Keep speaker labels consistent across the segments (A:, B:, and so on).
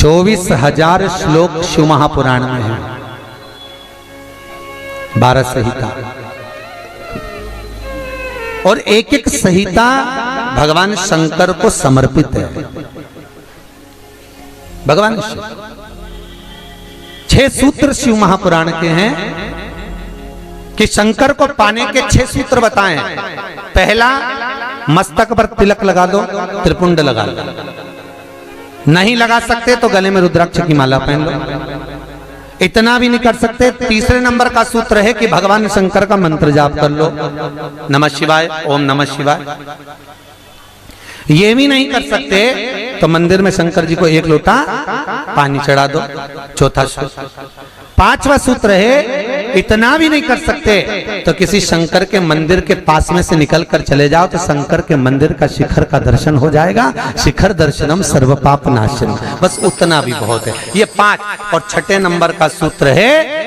A: 24,000 श्लोक शिव महापुराण में है, 12 संहिता, और एक एक संहिता भगवान शंकर को समर्पित है। भगवान शिव 6 सूत्र शिव महापुराण के हैं कि शंकर को पाने के 6 सूत्र बताएं। पहला, मस्तक पर तिलक लगा दो, त्रिपुंड लगा लो, नहीं लगा सकते तो गले में रुद्राक्ष की माला पहन लो। इतना भी नहीं कर सकते, तीसरे नंबर का सूत्र है कि भगवान शंकर का मंत्र जाप कर लो, नमः शिवाय, ओम नमः शिवाय। ये भी नहीं कर सकते तो मंदिर में शंकर जी को 1 लोटा पानी चढ़ा दो, चौथा सूत्र। 5वां सूत्र है, इतना भी नहीं कर सकते तो किसी शंकर के मंदिर के पास में से निकल कर चले जाओ तो शंकर के मंदिर का शिखर का दर्शन हो जाएगा। शिखर दर्शनम सर्व पाप नाशनम, बस उतना भी बहुत है। ये 5। और 6ठे नंबर का सूत्र है,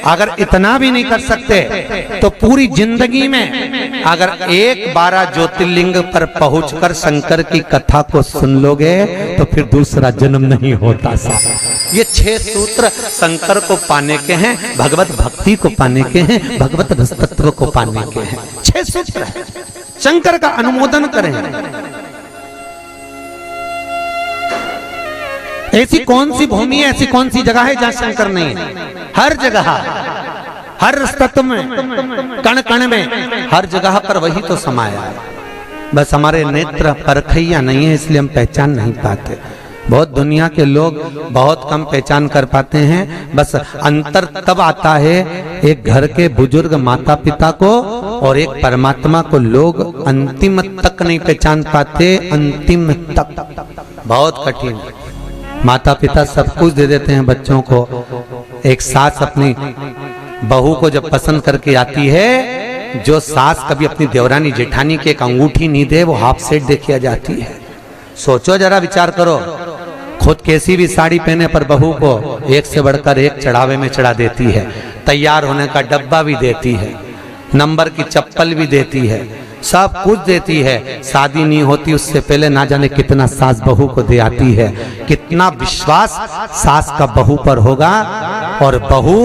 A: अगर इतना भी नहीं कर सकते तो पूरी जिंदगी में अगर 12 ज्योतिर्लिंग पर पहुंचकर शंकर की कथा को सुन लोगे तो फिर दूसरा जन्म नहीं होता। ये 6 सूत्र शंकर को पाने के हैं, भगवत भक्ति को पाने के हैं, भगवत तत्व को पाने के हैं। 6 सूत्र है, शंकर का अनुमोदन करें। ऐसी कौन सी भूमि है, ऐसी कौन सी जगह है जहां शंकर नहीं है? हर जगह, हर तत्व में, कण कण में, हर जगह पर वही तो समाया है। बस हमारे नेत्र परखैया नहीं है, इसलिए हम पहचान नहीं पाते। बहुत दुनिया के लोग बहुत कम पहचान कर पाते हैं। बस अंतर तब आता है एक घर के बुजुर्ग माता पिता को और एक परमात्मा को लोग अंतिम तक नहीं पहचान पाते। अंतिम तक बहुत कठिन। माता पिता सब कुछ दे देते हैं बच्चों को। एक सास अपनी बहू को जब पसंद करके आती है, जो सास कभी अपनी देवरानी जेठानी के एक अंगूठी नहीं दे, वो हाफ सेट दे के आ जाती है। सोचो जरा, विचार करो, खुद कैसी भी साड़ी पहने पर बहू को एक से बढ़कर एक चढ़ावे में चढ़ा देती है, तैयार होने का डब्बा भी देती है, नंबर की चप्पल भी देती है, सब कुछ देती है। शादी नहीं होती उससे पहले ना जाने कितना सास बहू को दे आती है। कितना विश्वास सास का बहू पर होगा। और बहू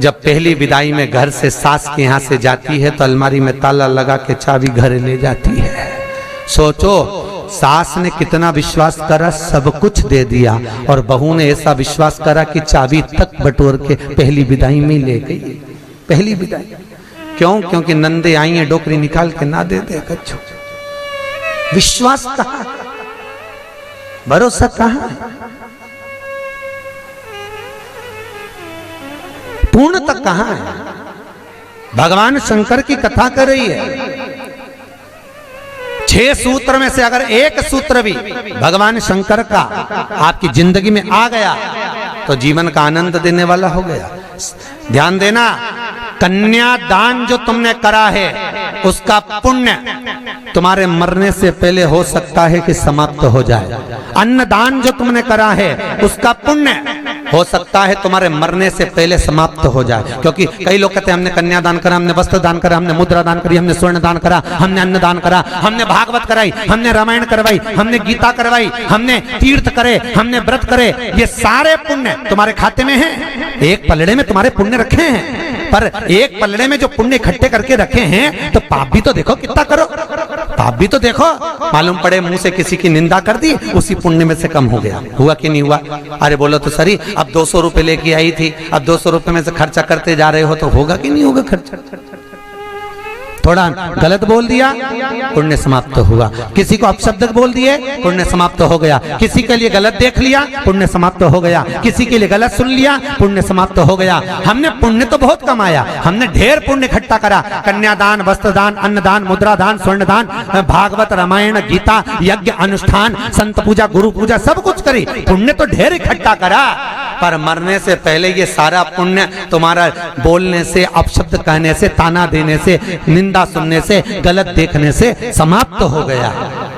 A: जब पहली विदाई में घर से सास के यहाँ से जाती है तो अलमारी में ताला लगा के चाबी घर ले जाती है। सोचो, सास ने कितना विश्वास करा, सब कुछ दे दिया, और बहू ने ऐसा विश्वास करा कि चाबी तक बटोर के पहली विदाई में ले गई। पहली विदाई क्यों? क्योंकि नंदे आई है, डोकरी निकाल के ना दे दे कच्छू। विश्वास कहाँ, भरोसा कहाँ, पूर्ण तक कहाँ है? भगवान शंकर की कथा कर रही है। 6 सूत्र में से अगर एक सूत्र भी भगवान शंकर का आपकी जिंदगी में आ गया तो जीवन का आनंद देने वाला हो गया। ध्यान देना, कन्यादान जो तुमने करा है उसका पुण्य तुम्हारे मरने से पहले हो सकता है कि समाप्त हो जाए। अन्नदान जो तुमने करा है उसका पुण्य हो सकता है तुम्हारे मरने से पहले समाप्त हो जाए। क्योंकि कई लोग कहते हैं हमने कन्यादान करा, हमने वस्त्र दान करा, हमने मुद्रा दान करी, हमने स्वर्ण दान करा, हमने अन्न दान करा, हमने भागवत कराई, हमने रामायण करवाई, हमने गीता करवाई, हमने तीर्थ करे, हमने व्रत करे। ये सारे पुण्य तुम्हारे खाते में हैं। एक पलड़े में तुम्हारे पुण्य रखे हैं, पर एक पलड़े में जो पुण्य इकट्ठे करके रखे हैं तो पाप भी तो देखो कितना करो। पाप भी तो देखो, मालूम पड़े मुंह से किसी की निंदा कर दी, उसी पुण्य में से कम हो गया। हुआ कि नहीं हुआ? अरे बोलो तो सही, अब 200 रुपए लेके आई थी, अब 200 रुपए में से खर्चा करते जा रहे हो तो होगा कि नहीं होगा खर्चा? थोड़ा गलत बोल दिया, पुण्य समाप्त हुआ। किसी को अपशब्द बोल दिए, पुण्य समाप्त हो गया। किसी के लिए गलत देख लिया, पुण्य समाप्त हो गया। किसी के लिए गलत सुन लिया, पुण्य समाप्त हो गया। हमने पुण्य तो बहुत कमाया, हमने ढेर पुण्य इकट्ठा करा। कन्यादान, वस्त्रदान, अन्नदान, मुद्रादान, स्वर्णदान, भागवत, रामायण, गीता, यज्ञ, अनुष्ठान, संत पूजा, गुरु पूजा, सब कुछ करी, पुण्य तो ढेर इकट्ठा करा। पर मरने से पहले ये सारा पुण्य तुम्हारा बोलने से, अपशब्द कहने से, ताना देने से, निंदा सुनने से, गलत देखने से समाप्त हो गया।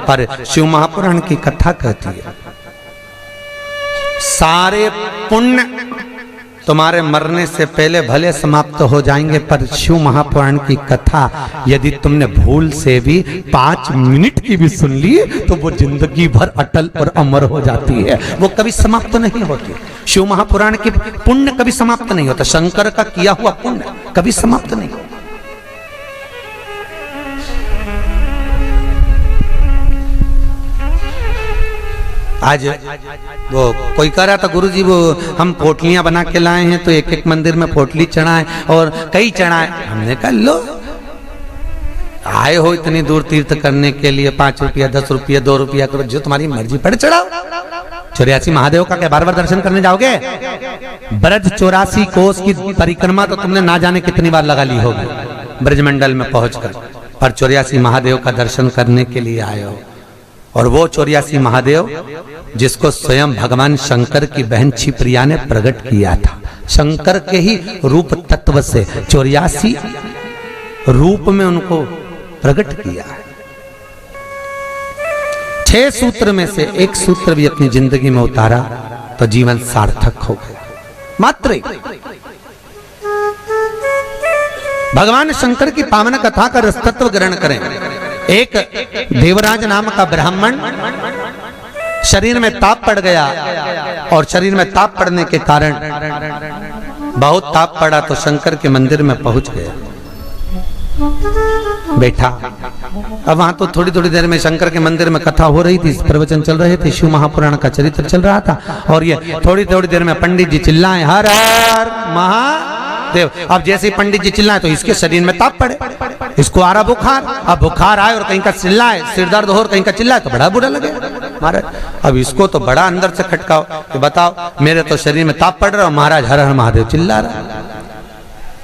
A: पर शिव महापुराण की कथा कहती है सारे पुण्य तुम्हारे मरने से पहले भले समाप्त हो जाएंगे, पर शिव महापुराण की कथा यदि तुमने भूल से भी 5 मिनट की भी सुन ली तो वो जिंदगी भर अटल और अमर हो जाती है, वो कभी समाप्त नहीं होती। शिव महापुराण की पुण्य कभी समाप्त नहीं होता, शंकर का किया हुआ पुण्य कभी समाप्त नहीं होता। आज वो कोई कह रहा था गुरुजी वो हम पोटलियां बना के लाए हैं तो एक एक मंदिर में पोटली चढ़ाएं और कई चढ़ाएं। हमने कहा लो आए हो इतनी दूर तीर्थ करने के लिए 5 रुपया 10 रुपया 2 रुपया करो, जो तुम्हारी मर्जी पड़े चढ़ाओ। 84 महादेव का क्या बार-बार दर्शन करने जाओगे? ब्रज 84 कोस की परिक्रमा तो तुमने ना जाने कितनी बार लगा ली होगी ब्रजमंडल में पहुंचकर, पर 84 महादेव का दर्शन करने के लिए आए हो। और वो 84 महादेव जिसको स्वयं भगवान शंकर की बहन छिप्रिया ने प्रकट किया था, शंकर के ही रूप तत्व से 84 रूप में उनको प्रकट किया है। 6 सूत्र में से एक सूत्र भी अपनी जिंदगी में उतारा तो जीवन सार्थक हो गया। मात्र भगवान शंकर की पावन कथा का रसतत्व ग्रहण करें। एक देवराज नाम का ब्राह्मण शरीर में ताप पड़ गया और शरीर में ताप पड़ने के कारण बहुत ताप पड़ा तो शंकर के मंदिर में पहुंच गया, बैठा। अब वहां तो थोड़ी थोड़ी देर में शंकर के मंदिर में कथा हो रही थी, प्रवचन चल रहे थे, शिव महापुराण का चरित्र चल रहा था और ये थोड़ी थोड़ी देर में पंडित जी चिल्लाए हर हर महादेव। अब जैसे ही पंडित जी चिल्लाए तो इसके शरीर में ताप पड़े, इसको आ रहा बुखार। अब बुखार आए और कहीं का चिल्लाए, सिर दर्द हो और कहीं का चिल्लाए तो बड़ा बुरा लगे महाराज। अब इसको तो बड़ा अंदर से खटकाओ कि बताओ मेरे तो शरीर में ताप पड़ रहा है, महाराज हर हर महादेव चिल्ला रहा,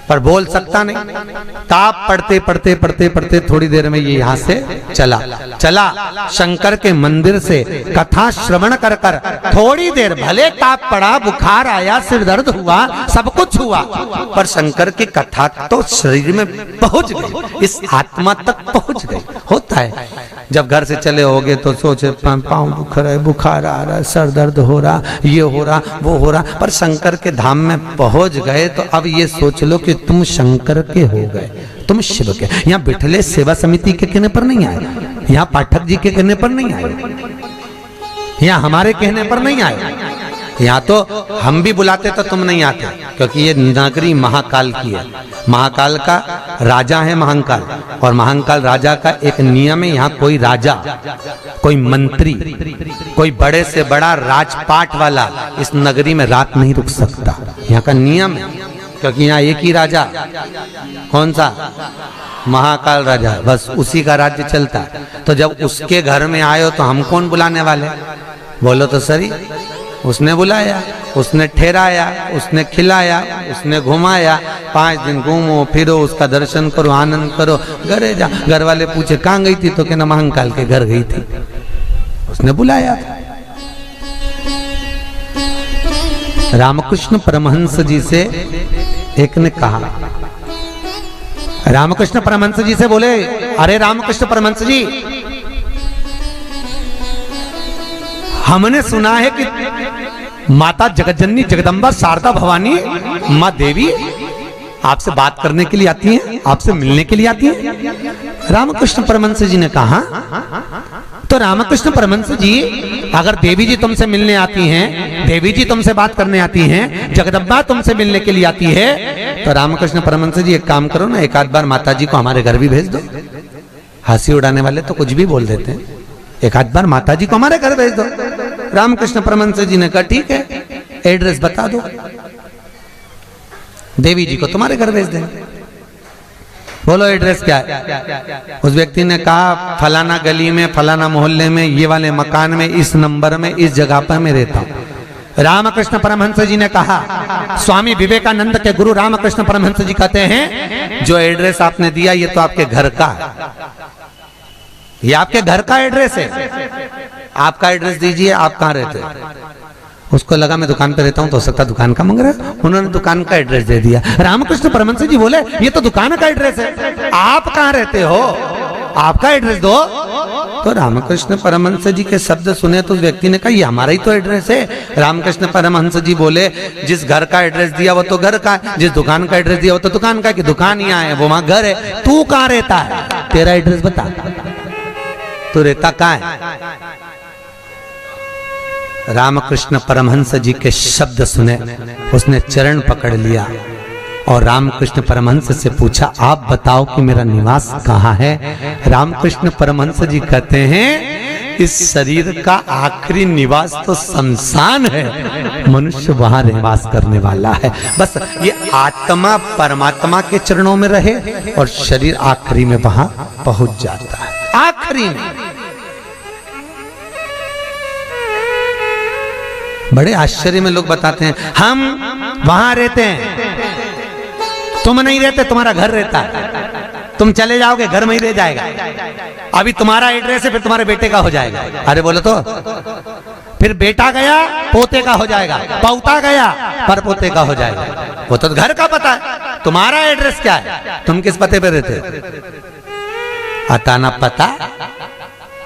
A: पर बोल सकता नहीं। ताप पड़ते पड़ते पड़ते पड़ते थोड़ी देर में ये यहाँ से चला शंकर के मंदिर से कथा श्रवण कर कर थोड़ी देर भले ताप पड़ा, बुखार आया, सिर दर्द हुआ, सब कुछ हुआ, पर शंकर की कथा तो शरीर में पहुंच गई, इस आत्मा तक पहुंच गई। होता है जब घर से चले होगे तो सोचे पाँव दुख रहा है, बुखार आ रहा है, सर दर्द हो रहा, ये हो रहा वो हो रहा, पर शंकर के धाम में पहुंच गए तो अब ये सोच लो कि तुम शंकर के हो गए, तुम शिव के। यहाँ बिठले सेवा समिति के कहने पर नहीं आए, यहाँ पाठक जी के कहने पर नहीं आए, यहाँ हमारे कहने पर नहीं आए, यहाँ तो हम भी बुलाते तो तुम नहीं आते, क्योंकि ये नगरी महाकाल की है। महाकाल का राजा है महाकाल, और महाकाल राजा का एक नियम है, यहाँ कोई राजा, कोई मंत्री, कोई बड़े से बड़ा राजपाट वाला इस नगरी में रात नहीं रुक सकता, यहाँ का नियम है। क्योंकि यहाँ एक ही राजा, कौन सा? महाकाल राजा, बस उसी का राज्य चलता। तो जब उसके घर में आए हो तो हम कौन बुलाने वाले? बोलो तो सही। उसने बुलाया, उसने ठहराया, उसने खिलाया, उसने घुमाया, 5 दिन घूमो फिरो, उसका दर्शन करो, आनंद करो, घरे जा। घर वाले पूछे कहाँ गई थी तो कहना महाकाल के घर गई थी, उसने बुलाया। रामकृष्ण परमहंस जी से एक ने कहा, रामकृष्ण परमहंस जी से बोले, अरे रामकृष्ण परमहंस जी, हमने सुना है कि माता जगतजननी जगदम्बा शारदा भवानी माँ देवी आपसे बात करने के लिए आती हैं, आपसे मिलने के लिए आती हैं। रामकृष्ण परमहंस जी ने कहा, तो रामकृष्ण परमहंस जी, अगर देवी जी तुमसे मिलने आती हैं, देवी जी तुमसे बात करने आती हैं, जगदम्बा तुमसे मिलने के लिए आती है, तो रामकृष्ण परमहंस जी एक काम करो ना, एक आध बार माता जी को हमारे घर भी भेज दो। हंसी उड़ाने वाले तो कुछ भी बोल देते हैं, एक आध बार माता जी को हमारे घर भेज दो। रामकृष्ण परमहंस जी ने कहा ठीक है, एड्रेस बता दो, देवी जी को तुम्हारे घर भेज देंगे। बोलो एड्रेस क्या है? उस व्यक्ति ने कहा फलाना गली में, फलाना मोहल्ले में, ये वाले मकान में, इस नंबर में, इस जगह पर मैं रहता हूं। रामकृष्ण परमहंस जी ने कहा, स्वामी विवेकानंद के गुरु रामकृष्ण परमहंस जी कहते हैं, जो एड्रेस आपने दिया ये तो आपके घर का, ये आपके घर का एड्रेस है, आपका एड्रेस दीजिए, आप कहाँ रहते हैं? उसको लगा मैं दुकान पे रहता हूँ, तो हो सकता दुकान का मांग रहा है, उन्होंने दुकान का एड्रेस दे दिया। रामकृष्ण परमहंस जी बोले ये तो दुकान का एड्रेस है, आप कहाँ रहते हो, आपका एड्रेस दो। तो रामकृष्ण परमहंस जी के शब्द सुने तो उस व्यक्ति ने कहा ये हमारा ही तो एड्रेस है। रामकृष्ण परमहंस जी बोले जिस घर का एड्रेस दिया वो तो घर का है, जिस दुकान का एड्रेस दिया वो तो दुकान का है, कि दुकान यहाँ है वो वहां घर है, तू कहाँ रहता है, तेरा एड्रेस बता, तू रहता कहाँ है। रामकृष्ण परमहंस जी के शब्द सुने, उसने चरण पकड़ लिया और रामकृष्ण परमहंस से पूछा आप बताओ कि मेरा निवास कहाँ है। रामकृष्ण परमहंस जी कहते हैं इस शरीर का आखिरी निवास तो शमशान है, मनुष्य वहां निवास करने वाला है। बस ये आत्मा परमात्मा के चरणों में रहे और शरीर आखिरी में वहां पहुंच जाता है, आखिरी में। बड़े आश्चर्य में लोग बताते हैं हम वहां रहते हैं, तुम नहीं रहते, तुम्हारा घर रहता है, तुम चले जाओगे घर में ही रह जाएगा, अभी तुम्हारा एड्रेस है फिर तुम्हारे बेटे का हो जाएगा। अरे बोलो तो, फिर बेटा गया पोते का हो जाएगा, पौता गया पर पोते का हो जाएगा। वो तो घर का पता है, तुम्हारा एड्रेस क्या है, तुम किस पते पे रहते, अताना पता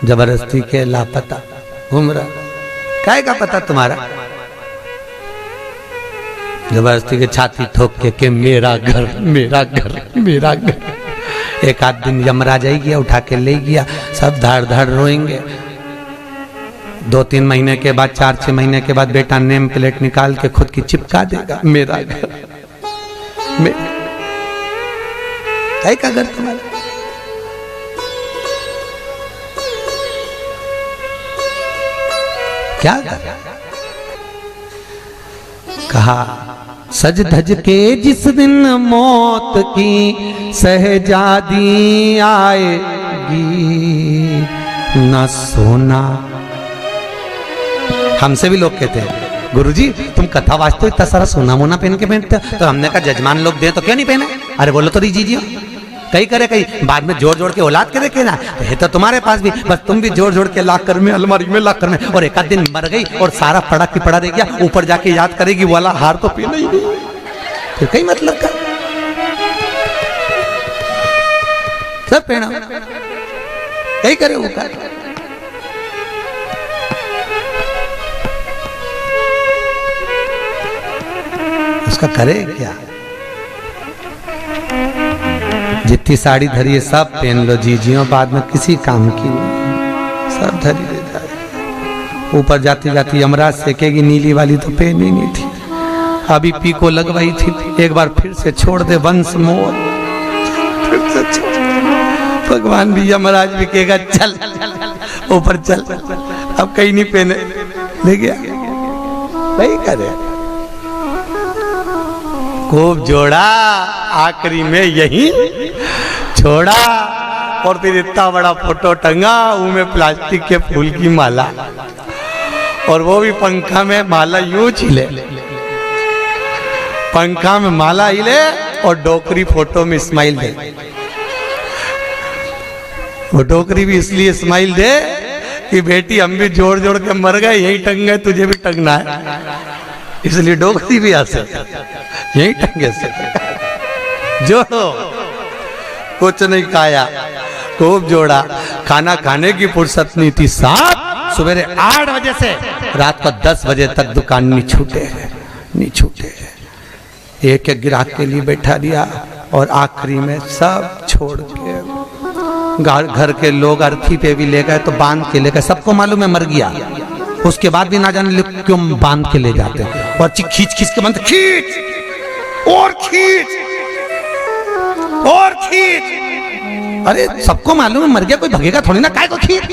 A: जबरदस्ती के लापता घूम रहा, काय का पता तुम्हारा, जबरदस्ती के छाती ठोक के मेरा घर मेरा घर मेरा घर। एक आध दिन यमराज आई गया, उठा के ले गया, सब धाड़ धाड़ रोएंगे। 2-3 महीने के बाद, 4-6 महीने के बाद बेटा नेम प्लेट निकाल के खुद की चिपका देगा, मेरा घर काय का घर तुम्हारा। क्या कहा सज धज के जिस दिन मौत की सहजादी आएगी न सोना। हमसे भी लोग कहते हैं गुरुजी तुम कथा वाचते हो इतना सारा सोना मोना पहन के पहनते हो, तो हमने कहा जजमान लोग दे तो क्यों नहीं पहने। अरे बोलो तो दीजिए, कई करे कई बाद में जोड़ जोड़ के औलाद के देखे ना, है तो तुम्हारे पास भी, बस तुम भी जोड़ जोड़ के लाख कर में अलमारी में लाख कर में, और एक आध दिन मर गई और सारा पड़ा की पड़ा रह गया, ऊपर जाके याद करेगी वाला हार तो पीना ही नहीं, फिर कई मतलब का सब पहना कई करे वो कर। उसका करे क्या, जितनी साड़ी धरी है सब पहन लो जीजियों, बाद में किसी काम की नहीं, सब धरी ले जाए। ऊपर जाती जाती यमराज सेकेगी, नीली वाली तो पहनी नहीं थी, अभी पीको लगवाई थी, एक बार फिर से छोड़ दे वंश मोर, फिर से छोड़। भगवान भी यमराज भी कहेगा चल ऊपर चल, अब कहीं नहीं पहने, ले गया वही करे। खूब जोड़ा, आखिरी में यही छोड़ा, और फिर इतना बड़ा फोटो टंगा, उनमें प्लास्टिक के फूल की माला, और वो भी पंखा में माला यूं हिले, पंखा में माला हिले और डोकरी फोटो में स्माइल दे। वो डोकरी भी इसलिए स्माइल दे कि बेटी हम भी जोड़ जोड़ के मर गए, यही टंग गए, तुझे भी टंगना है, इसलिए डोकरी भी हंसे, यही टंगे से जोड़ो। कुछ नहीं खाया, खूब जोड़ा, खाना खाने की फुर्सत नहीं थी, साहब सवेरे 8 बजे से रात को 10 बजे तक दुकान नहीं छूटे, नहीं छूटे। एक एक ग्राहक के लिए बैठा दिया, और आखिरी में सब छोड़ के घर के लोग अर्थी पे भी ले गए, तो बांध के ले गए, सबको मालूम है मर गया, उसके बाद भी ना जाने क्यों बांध के ले जाते, और खींच खींच के बांध, खींच और खींच और खींच। अरे सबको मालूम है मर गया, कोई भगेगा थोड़ी ना, काय को खींच,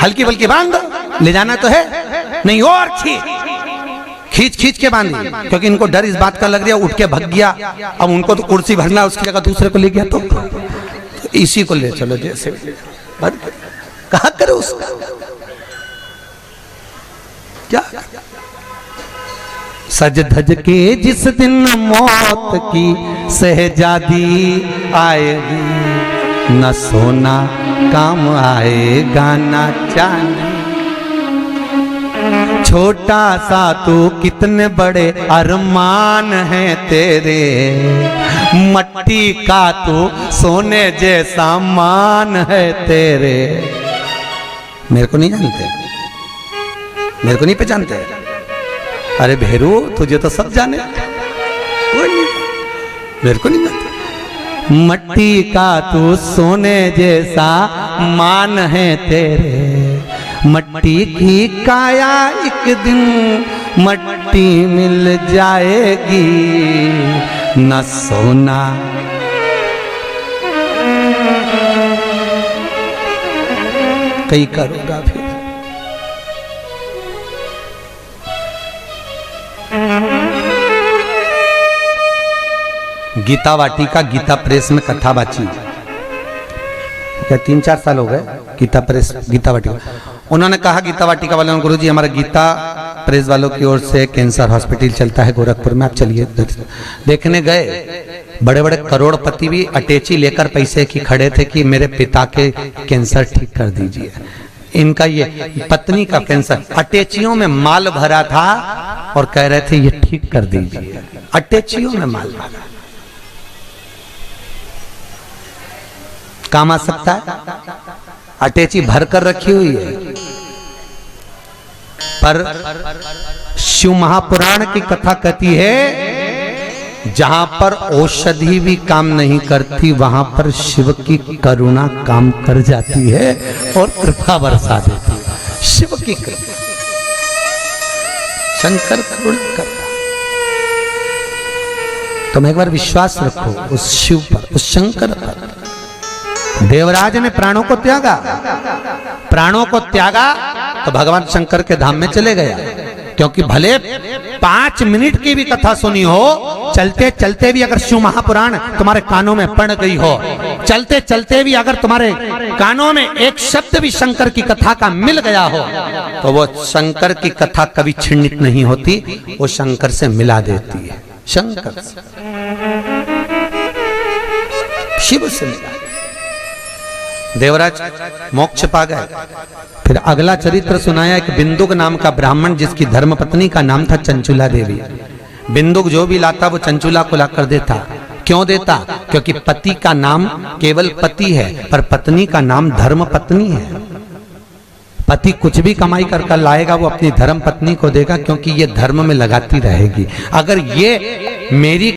A: हल्की बल्कि बांध दो, ले जाना तो है नहीं, और खींच खींच के बांधी, क्योंकि इनको डर इस बात का लग रहा है उठ के भग गया, अब उनको तो कुर्सी भरना, उसकी जगह दूसरे को ले गया, तो इसी को ले चलो, जैसे कहा करो उसका क्या। सज धज के जिस दिन मौत की सहजादी आएगी, न सोना काम आएगा न चांदी। छोटा सा तू कितने बड़े अरमान है तेरे, मट्टी का तू सोने जैसा मान है तेरे। मेरे को नहीं जानते, मेरे को नहीं पहचानते? अरे भेरू तुझे तो सब जाने, कोई नहीं, मेरे को नहीं जानते। मट्टी का तू सोने जैसा मान है तेरे, मट्टी की काया एक दिन मट्टी मिल जाएगी, न सोना कई करोगा फिर। गीता वाटिका गीता प्रेस में कथा बाची, क्या 3-4 साल हो गए गीता प्रेस गीता वाटिका। उन्होंने कहा गीता वाटिका वालों ने, गुरुजी हमारा गीता प्रेस वालों की ओर से कैंसर हॉस्पिटल चलता है गोरखपुर में, आप चलिए। देखने गए, बड़े बड़े करोड़पति भी अटैची लेकर पैसे की खड़े थे कि मेरे पिता के कैंसर ठीक कर दीजिए। इनका ये पत्नी का कैंसर, अटैचियों में माल भरा था और कह रहे थे ये ठीक कर दीजिए। अटैचियों में माल भरा, काम आ सकता है? अटैची भर कर रखी हुई है। पर शिव महापुराण की कथा कहती है जहां पर औषधि भी काम नहीं करती वहां पर शिव की करुणा काम कर जाती है और कृपा बरसा देती है। शिव की कृपा, शंकर करुणा करता। तुम एक बार विश्वास रखो उस शिव पर, उस शंकर पर। देवराज ने प्राणों को त्यागा, प्राणों को त्यागा तो भगवान शंकर के धाम में चले गया। क्योंकि भले 5 मिनट की भी कथा सुनी हो, चलते चलते भी अगर शिव महापुराण तुम्हारे कानों में पड़ गई हो, चलते चलते भी अगर तुम्हारे कानों में एक शब्द भी शंकर की कथा का मिल गया हो, तो वो शंकर की कथा कभी छिन्नित नहीं होती, वो शंकर से मिला देती है। शंकर से, शिव से मिला। देवराज मोक्ष पा गए। फिर अगला चरित्र सुनाया एक बिंदुक नाम का ब्राह्मण जिसकी धर्मपत्नी का नाम था चंचुला देवी। बिंदुक जो भी लाता वो चंचुला को ला कर देता। क्यों देता? क्योंकि पति का नाम केवल पति है पर पत्नी का नाम धर्म पत्नी है। पति कुछ भी कमाई कर लाएगा वो अपनी धर्म पत्नी को देगा, क्योंकि ये धर्म में लगाती रहेगी। अगर ये मेरी